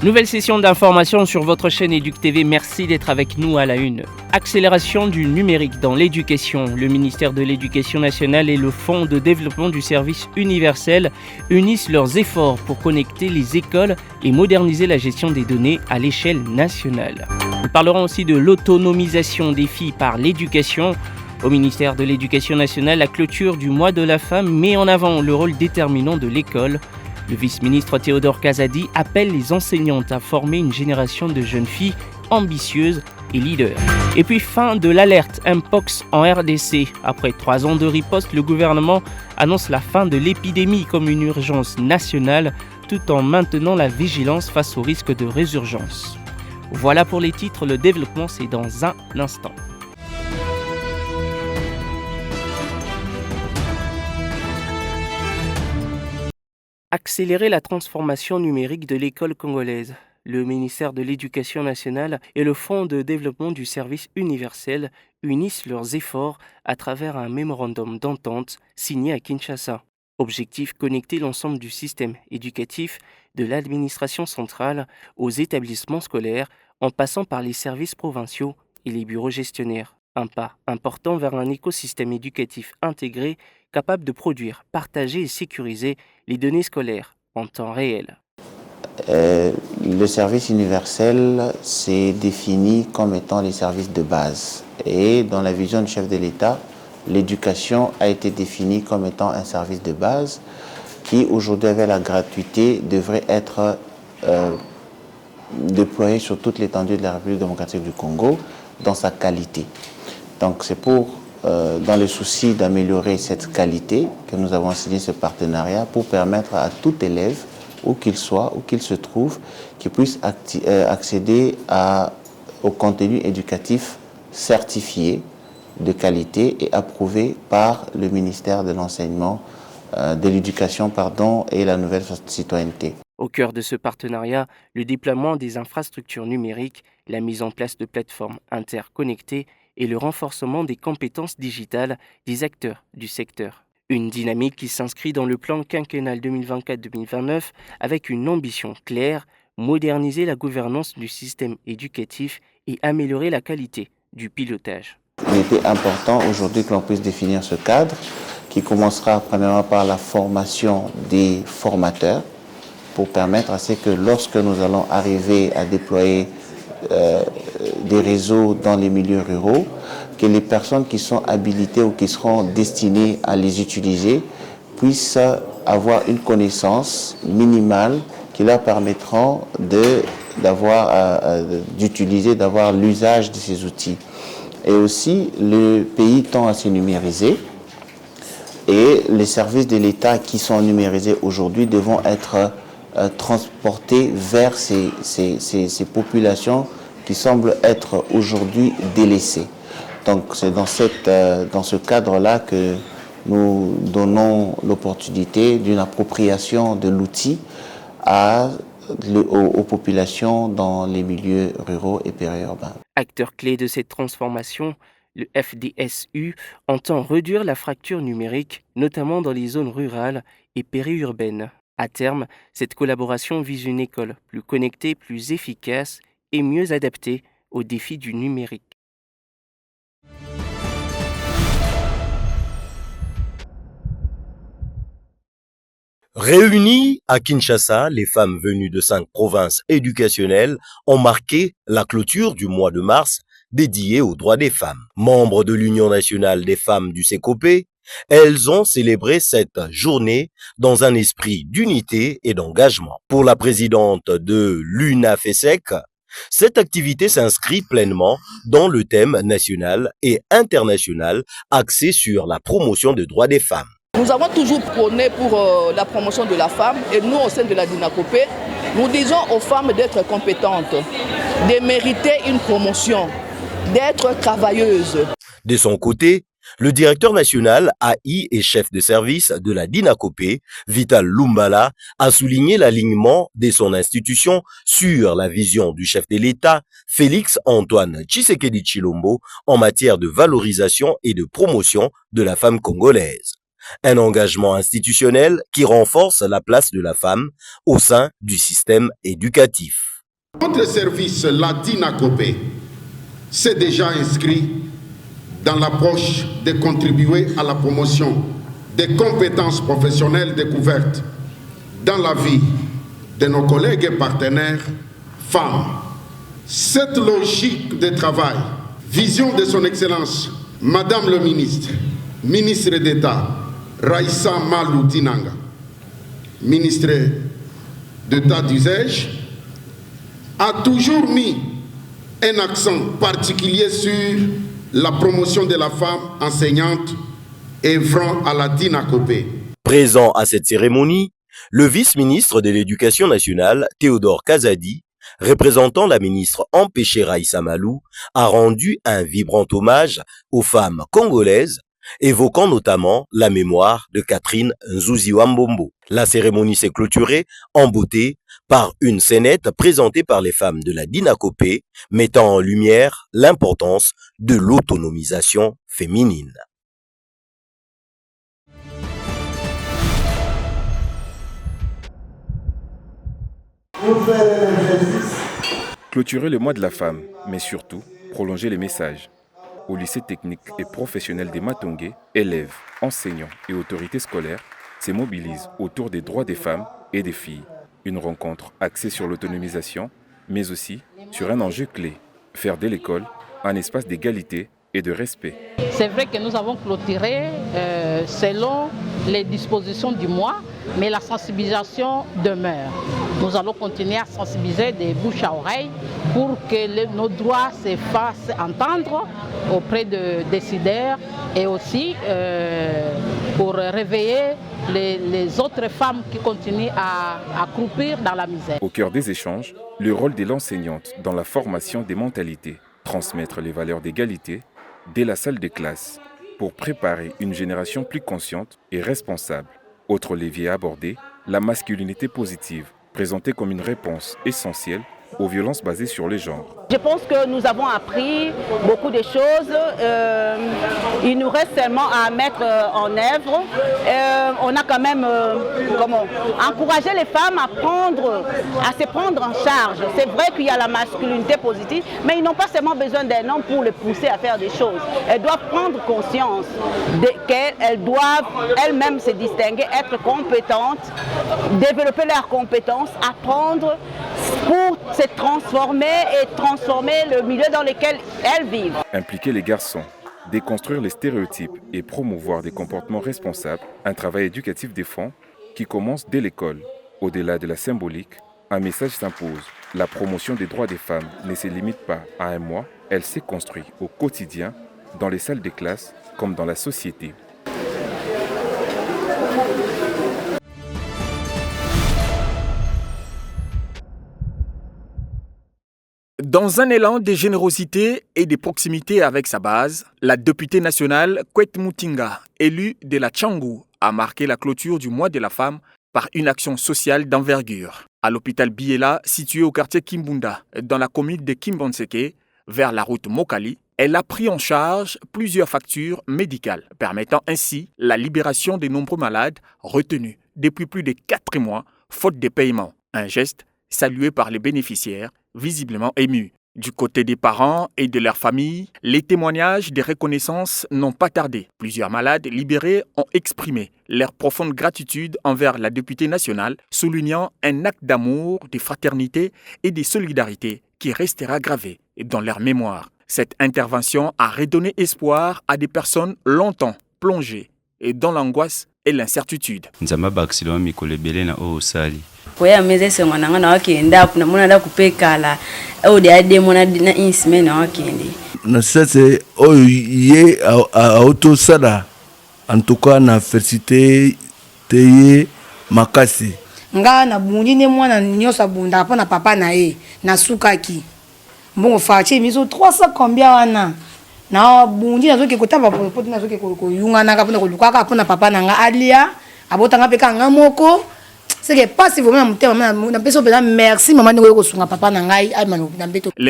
Nouvelle session d'information sur votre chaîne EducTV. Merci d'être avec nous à la une. Accélération du numérique dans l'éducation. Le ministère de l'Éducation nationale et le Fonds de développement du service universel unissent leurs efforts pour connecter les écoles et moderniser la gestion des données à l'échelle nationale. Nous parlerons aussi de l'autonomisation des filles par l'éducation. Au ministère de l'Éducation nationale, la clôture du mois de la femme met en avant le rôle déterminant de l'école. Le vice-ministre Théodore Kazadi appelle les enseignantes à former une génération de jeunes filles ambitieuses et leaders. Et puis fin de l'alerte Mpox en RDC. Après 3 ans de riposte, le gouvernement annonce la fin de l'épidémie comme une urgence nationale tout en maintenant la vigilance face au risque de résurgence. Voilà pour les titres, le développement c'est dans un instant. Accélérer la transformation numérique de l'école congolaise. Le ministère de l'Éducation nationale et le Fonds de développement du service universel unissent leurs efforts à travers un mémorandum d'entente signé à Kinshasa. Objectif, connecter l'ensemble du système éducatif de l'administration centrale aux établissements scolaires en passant par les services provinciaux et les bureaux gestionnaires. Un pas important vers un écosystème éducatif intégré capable de produire, partager et sécuriser les données scolaires en temps réel. Le service universel s'est défini comme étant les services de base. Et dans la vision du chef de l'État, l'éducation a été définie comme étant un service de base qui, aujourd'hui, avec la gratuité, devrait être déployé sur toute l'étendue de la République démocratique du Congo dans sa qualité. Donc c'est dans le souci d'améliorer cette qualité que nous avons signé ce partenariat pour permettre à tout élève, où qu'il soit, où qu'il se trouve, qu'il puisse accéder au contenu éducatif certifié de qualité et approuvé par le ministère de l'enseignement, de l'éducation, et la nouvelle citoyenneté. Au cœur de ce partenariat, le déploiement des infrastructures numériques, la mise en place de plateformes interconnectées et le renforcement des compétences digitales des acteurs du secteur. Une dynamique qui s'inscrit dans le plan quinquennal 2024-2029 avec une ambition claire, moderniser la gouvernance du système éducatif et améliorer la qualité du pilotage. Il était important aujourd'hui que l'on puisse définir ce cadre qui commencera premièrement par la formation des formateurs pour permettre à ce que lorsque nous allons arriver à déployer des réseaux dans les milieux ruraux, que les personnes qui sont habilitées ou qui seront destinées à les utiliser puissent avoir une connaissance minimale qui leur permettront d'avoir l'usage de ces outils. Et aussi, le pays tend à se numériser et les services de l'État qui sont numérisés aujourd'hui devront être transportés vers ces populations qui semblent être aujourd'hui délaissées. Donc c'est dans ce cadre-là que nous donnons l'opportunité d'une appropriation de l'outil aux populations dans les milieux ruraux et périurbains. Acteur clé de cette transformation, le FDSU entend réduire la fracture numérique, notamment dans les zones rurales et périurbaines. À terme, cette collaboration vise une école plus connectée, plus efficace et mieux adaptée aux défis du numérique. Réunies à Kinshasa, les femmes venues de 5 provinces éducationnelles ont marqué la clôture du mois de mars dédié aux droits des femmes. Membres de l'Union nationale des femmes du SECOPE, elles ont célébré cette journée dans un esprit d'unité et d'engagement. Pour la présidente de l'UNAFESEC, cette activité s'inscrit pleinement dans le thème national et international axé sur la promotion des droits des femmes. Nous avons toujours prôné pour la promotion de la femme et nous, au sein de la DINACOPE, nous disons aux femmes d'être compétentes, de mériter une promotion, d'être travailleuses. De son côté, le directeur national AI et chef de service de la DINACOPE, Vital Lumbala, a souligné l'alignement de son institution sur la vision du chef de l'État, Félix-Antoine Tshisekedi Tshilombo, en matière de valorisation et de promotion de la femme congolaise. Un engagement institutionnel qui renforce la place de la femme au sein du système éducatif. Notre service, la DINACOPE, s'est déjà inscrit dans l'approche de contribuer à la promotion des compétences professionnelles découvertes dans la vie de nos collègues et partenaires femmes. Cette logique de travail, vision de son Excellence, Madame le ministre, ministre d'État, Raissa Malou Dinanga, ministre d'État d'usage, a toujours mis un accent particulier sur la promotion de la femme enseignante œuvrant à la DINACOPE. Présent à cette cérémonie, le vice-ministre de l'Éducation nationale, Théodore Kazadi, représentant la ministre empêchée Raissa Malou, a rendu un vibrant hommage aux femmes congolaises, évoquant notamment la mémoire de Catherine Nzuzi-Wambombo. La cérémonie s'est clôturée en beauté par une scénette présentée par les femmes de la DINACOPE, mettant en lumière l'importance de l'autonomisation féminine. Clôturer le mois de la femme, mais surtout prolonger les messages. Au lycée technique et professionnel des Matongé, élèves, enseignants et autorités scolaires se mobilisent autour des droits des femmes et des filles. Une rencontre axée sur l'autonomisation, mais aussi sur un enjeu clé, faire de l'école un espace d'égalité et de respect. C'est vrai que nous avons clôturé selon les dispositions du mois, mais la sensibilisation demeure. Nous allons continuer à sensibiliser des bouches à oreille pour que nos droits se fassent entendre auprès de décideurs et aussi pour réveiller les autres femmes qui continuent à croupir dans la misère. Au cœur des échanges, le rôle de l'enseignante dans la formation des mentalités, transmettre les valeurs d'égalité dès la salle de classe pour préparer une génération plus consciente et responsable. Autre levier abordé, la masculinité positive, présentée comme une réponse essentielle aux violences basées sur le genre. Je pense que nous avons appris beaucoup de choses. Il nous reste seulement à mettre en œuvre. On a quand même encouragé les femmes à se prendre en charge. C'est vrai qu'il y a la masculinité positive, mais ils n'ont pas seulement besoin d'un homme pour les pousser à faire des choses. Elles doivent prendre conscience qu'elles doivent elles-mêmes se distinguer, être compétentes, développer leurs compétences, apprendre pour se transformer et transformer le milieu dans lequel elles vivent. Impliquer les garçons, déconstruire les stéréotypes et promouvoir des comportements responsables, un travail éducatif des fonds qui commence dès l'école. Au-delà de la symbolique, un message s'impose. La promotion des droits des femmes ne se limite pas à un mois, elle s'est construite au quotidien, dans les salles de classe comme dans la société. Dans un élan de générosité et de proximité avec sa base, la députée nationale Kwet Mutinga, élue de la Tchangou, a marqué la clôture du mois de la femme par une action sociale d'envergure. À l'hôpital Biela, situé au quartier Kimbunda, dans la commune de Kimbonseke, vers la route Mokali, elle a pris en charge plusieurs factures médicales, permettant ainsi la libération de nombreux malades retenus depuis plus de 4 mois, faute de paiement. Un geste salué par les bénéficiaires, visiblement émus. Du côté des parents et de leurs familles, les témoignages de reconnaissance n'ont pas tardé. Plusieurs malades libérés ont exprimé leur profonde gratitude envers la députée nationale, soulignant un acte d'amour, de fraternité et de solidarité qui restera gravé dans leur mémoire. Cette intervention a redonné espoir à des personnes longtemps plongées dans l'angoisse et l'incertitude. Koya meze se mwana na wakenda kuna mwana da kupekala au de ade mwana na insime na wakende na sese oye auto sada en tout cas na felicité teye makasi nga na bundi ne mwana nyosa bunda pona papa na ye na sukaki mbongo fache miso 300 combien wana na bundi na zoke kotaba poto na zoke ko yunga na kapona ko lukaka pona papa na nga alia abotanga peka nga moko. Les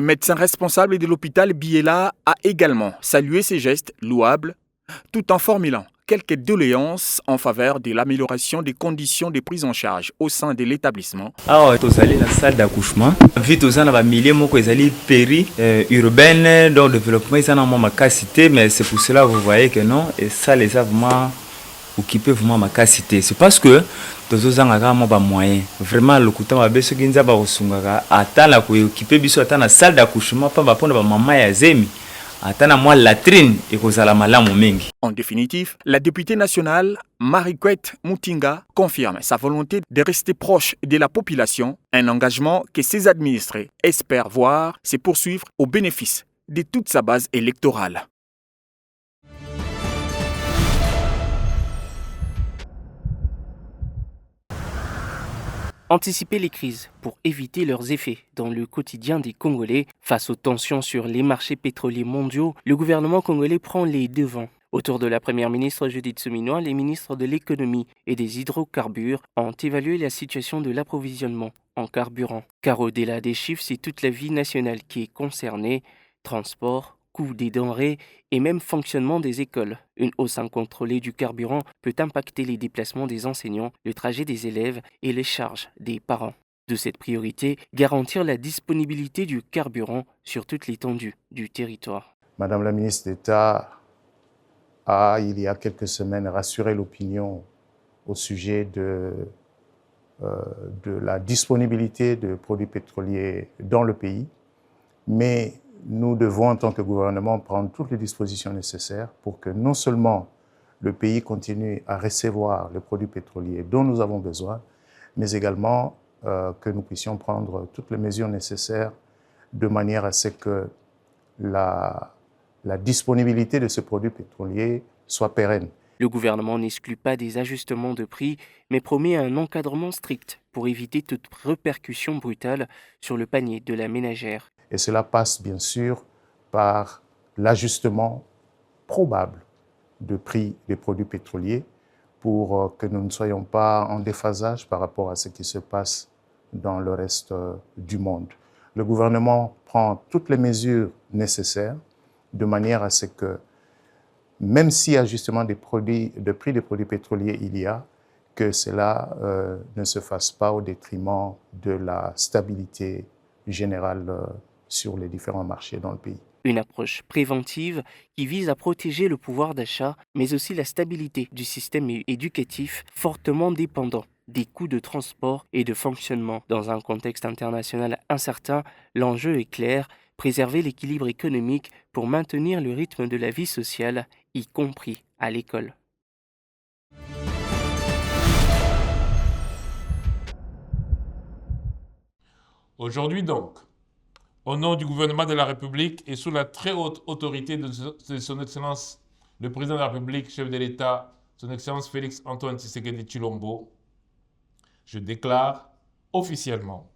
médecins responsables de l'hôpital Biela a également salué ces gestes louables tout en formulant quelques doléances en faveur de l'amélioration des conditions de prise en charge au sein de l'établissement. Alors, tozali la salle d'accouchement. Vite aux ans, milieu moko ezali urbaine, donc développement ils en ont ma capacité, mais c'est pour cela vous voyez que non, et ça les a vraiment occupé vraiment ma capacité. C'est parce que tous ans aga mo ba moyen. Vraiment le kuta ba beso kinza ba osungaka atala ko occuper biso atana salle d'accouchement pa ba pona ba mama ya zemi. En définitive, la députée nationale Marie-Kwette Mutinga confirme sa volonté de rester proche de la population, un engagement que ses administrés espèrent voir se poursuivre au bénéfice de toute sa base électorale. Anticiper les crises pour éviter leurs effets dans le quotidien des Congolais. Face aux tensions sur les marchés pétroliers mondiaux, le gouvernement congolais prend les devants. Autour de la première ministre Judith Suminwa, les ministres de l'économie et des hydrocarbures ont évalué la situation de l'approvisionnement en carburant. Car au-delà des chiffres, c'est toute la vie nationale qui est concernée. Transport, coût des denrées et même fonctionnement des écoles. Une hausse incontrôlée du carburant peut impacter les déplacements des enseignants, le trajet des élèves et les charges des parents. De cette priorité, garantir la disponibilité du carburant sur toute l'étendue du territoire. Madame la ministre d'État a, il y a quelques semaines, rassuré l'opinion au sujet de la disponibilité de produits pétroliers dans le pays, mais nous devons, en tant que gouvernement, prendre toutes les dispositions nécessaires pour que non seulement le pays continue à recevoir les produits pétroliers dont nous avons besoin, mais également que nous puissions prendre toutes les mesures nécessaires de manière à ce que la disponibilité de ce produit pétrolier soit pérenne. Le gouvernement n'exclut pas des ajustements de prix, mais promet un encadrement strict pour éviter toute répercussion brutale sur le panier de la ménagère. Et cela passe bien sûr par l'ajustement probable de prix des produits pétroliers pour que nous ne soyons pas en déphasage par rapport à ce qui se passe dans le reste du monde. Le gouvernement prend toutes les mesures nécessaires de manière à ce que, même si ajustement de prix des produits pétroliers il y a, que cela ne se fasse pas au détriment de la stabilité générale sur les différents marchés dans le pays. Une approche préventive qui vise à protéger le pouvoir d'achat, mais aussi la stabilité du système éducatif fortement dépendant des coûts de transport et de fonctionnement. Dans un contexte international incertain, l'enjeu est clair, préserver l'équilibre économique pour maintenir le rythme de la vie sociale, y compris à l'école. Aujourd'hui donc, au nom du gouvernement de la République et sous la très haute autorité de son Excellence, le Président de la République, chef de l'État, son Excellence Félix Antoine Tshisekedi Tshilombo, je déclare officiellement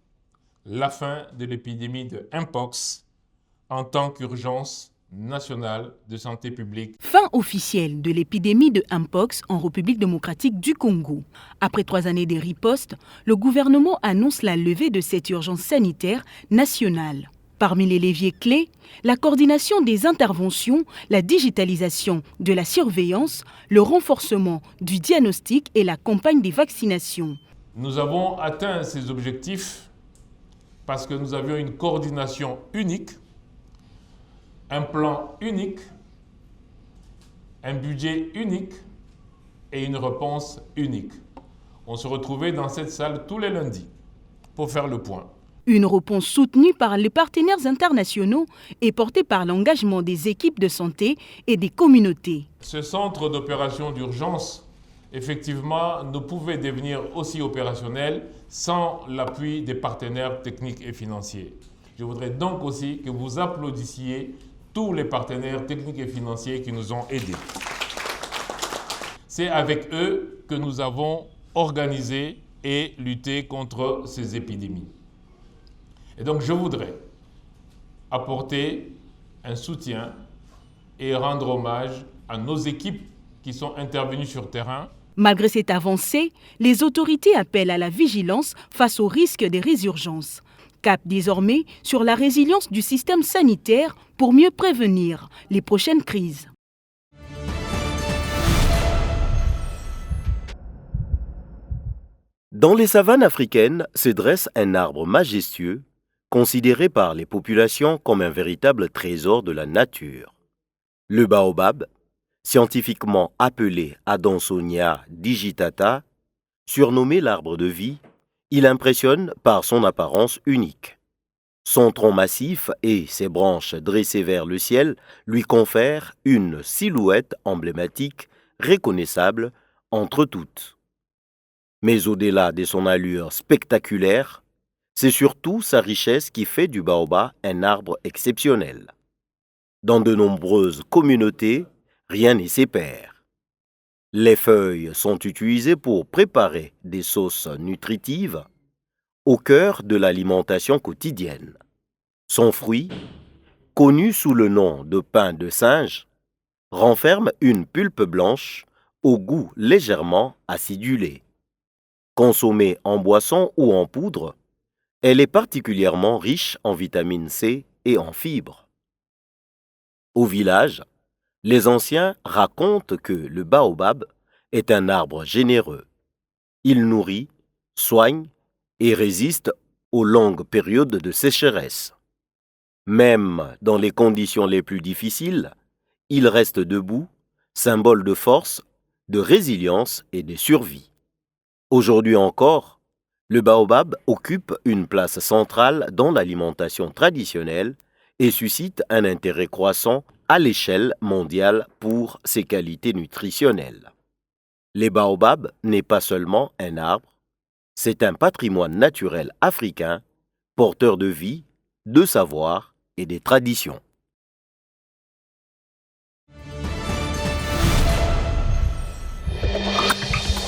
la fin de l'épidémie de Mpox en tant qu'urgence nationale de santé publique. Fin officielle de l'épidémie de Mpox en République démocratique du Congo. Après 3 années de riposte, le gouvernement annonce la levée de cette urgence sanitaire nationale. Parmi les leviers clés, la coordination des interventions, la digitalisation de la surveillance, le renforcement du diagnostic et la campagne des vaccinations. Nous avons atteint ces objectifs parce que nous avions une coordination unique, un plan unique, un budget unique et une réponse unique. On se retrouvait dans cette salle tous les lundis pour faire le point. Une réponse soutenue par les partenaires internationaux et portée par l'engagement des équipes de santé et des communautés. Ce centre d'opération d'urgence, effectivement, ne pouvait devenir aussi opérationnel sans l'appui des partenaires techniques et financiers. Je voudrais donc aussi que vous applaudissiez tous les partenaires techniques et financiers qui nous ont aidés. C'est avec eux que nous avons organisé et lutté contre ces épidémies. Et donc je voudrais apporter un soutien et rendre hommage à nos équipes qui sont intervenues sur terrain. Malgré cette avancée, les autorités appellent à la vigilance face au risque des résurgences. Cap désormais sur la résilience du système sanitaire pour mieux prévenir les prochaines crises. Dans les savanes africaines se dresse un arbre majestueux, considéré par les populations comme un véritable trésor de la nature. Le baobab, scientifiquement appelé Adansonia digitata, surnommé l'arbre de vie, il impressionne par son apparence unique. Son tronc massif et ses branches dressées vers le ciel lui confèrent une silhouette emblématique reconnaissable entre toutes. Mais au-delà de son allure spectaculaire, c'est surtout sa richesse qui fait du baobab un arbre exceptionnel. Dans de nombreuses communautés, rien ne s'y perd. Les feuilles sont utilisées pour préparer des sauces nutritives au cœur de l'alimentation quotidienne. Son fruit, connu sous le nom de pain de singe, renferme une pulpe blanche au goût légèrement acidulé. Consommée en boisson ou en poudre, elle est particulièrement riche en vitamine C et en fibres. Au village, les anciens racontent que le baobab est un arbre généreux. Il nourrit, soigne et résiste aux longues périodes de sécheresse. Même dans les conditions les plus difficiles, il reste debout, symbole de force, de résilience et de survie. Aujourd'hui encore, le baobab occupe une place centrale dans l'alimentation traditionnelle et suscite un intérêt croissant à l'échelle mondiale pour ses qualités nutritionnelles. Le baobab n'est pas seulement un arbre, c'est un patrimoine naturel africain, porteur de vie, de savoir et des traditions.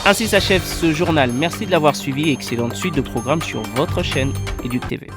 Ainsi s'achève ce journal. Merci de l'avoir suivi et excellente suite de programmes sur votre chaîne EducTV.